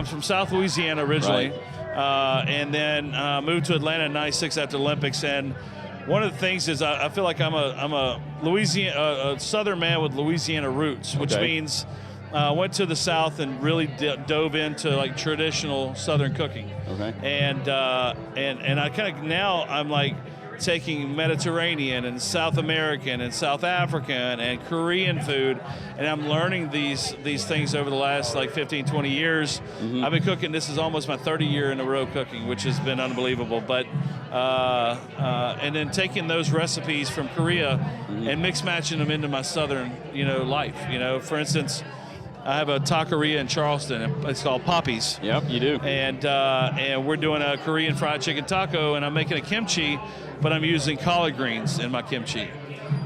I'm from South Louisiana originally, Right. and then moved to Atlanta in '96 after the Olympics. And one of the things is I feel like I'm a Louisiana, a Southern man with Louisiana roots, which means went to the South and really dove into like traditional Southern cooking. Okay. And I kind of now I'm like taking Mediterranean and South American and South African and Korean food, and I'm learning these things over the last like 15, 20 years. I've been cooking, this is almost my 30 year in a row cooking, which has been unbelievable. But and then taking those recipes from Korea and mix matching them into my Southern, life. For instance, I have a taqueria in Charleston. It's called Papi's. Yep, you do. And we're doing a Korean fried chicken taco, and I'm making a kimchi, but I'm using collard greens in my kimchi.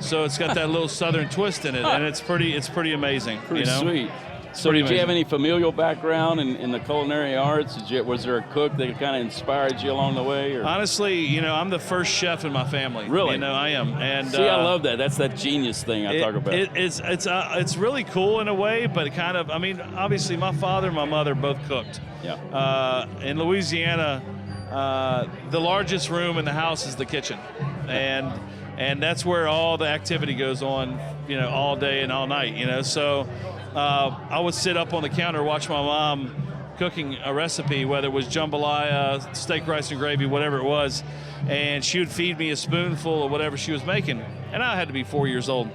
So it's got that little Southern twist in it, and it's pretty amazing. Pretty sweet. So did you have any familial background in the culinary arts? Was there a cook that kind of inspired you along the way? Or? Honestly, I'm the first chef in my family. Really? I am. And see, I love that. That's that genius thing I talk about. It's really cool in a way, but kind of, obviously my father and my mother both cooked. Yeah. In Louisiana, the largest room in the house is the kitchen. And that's where all the activity goes on, all day and all night, So I would sit up on the counter, watch my mom cooking a recipe, whether it was jambalaya, steak, rice, and gravy, whatever it was, and she would feed me a spoonful of whatever she was making. And I had to be 4 years old.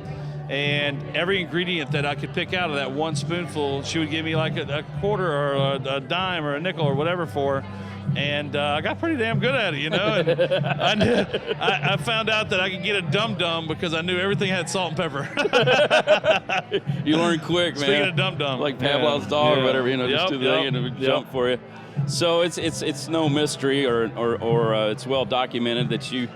And every ingredient that I could pick out of that one spoonful, she would give me like a quarter or a dime or a nickel or whatever for. And I got pretty damn good at it, And I found out that I could get a dum-dum because I knew everything had salt and pepper. You learn quick, man. Speaking of dum-dum. Like Pavlov's dog or whatever, just do the thing and it would jump for you. So it's no mystery or it's well documented that you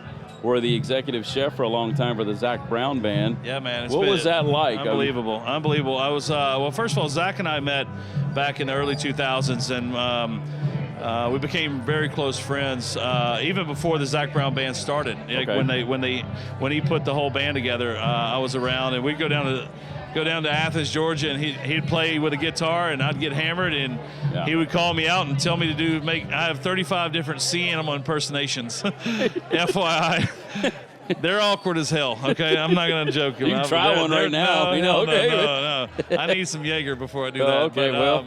were the executive chef for a long time for the Zac Brown Band. Yeah, man. What was that like? Unbelievable. Unbelievable. I was, well, first of all, Zac and I met back in the early 2000s, and we became very close friends even before the Zac Brown Band started. Like when he put the whole band together, I was around, and we'd go down to Athens, Georgia, and he'd play with a guitar, and I'd get hammered, and he would call me out and tell me to I have 35 different sea animal impersonations. FYI. They're awkward as hell, okay? I'm not going to joke. You can try one right now. No. I need some Jaeger before I do that. Okay, but,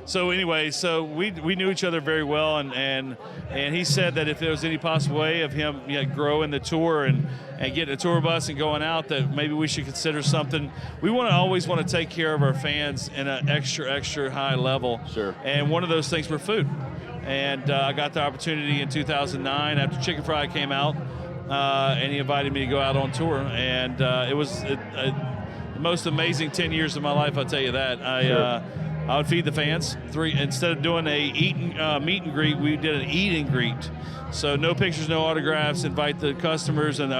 so anyway, we knew each other very well, and he said that if there was any possible way of him growing the tour and getting a tour bus and going out, that maybe we should consider something. We always want to take care of our fans in an extra high level. Sure. And one of those things were food. And I got the opportunity in 2009 after Chicken Fried came out, and he invited me to go out on tour. And it was the most amazing 10 years of my life, I'll tell you that. I would feed the fans. Instead of doing a meet and greet, we did an eat and greet. So no pictures, no autographs. Invite the customers and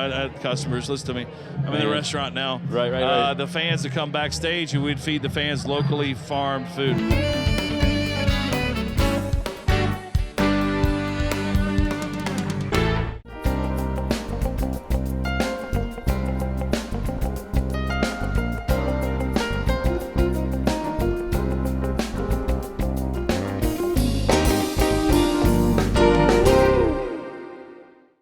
customers. Listen to me. I'm in the restaurant now. Right. The fans to come backstage, and we'd feed the fans locally farmed food.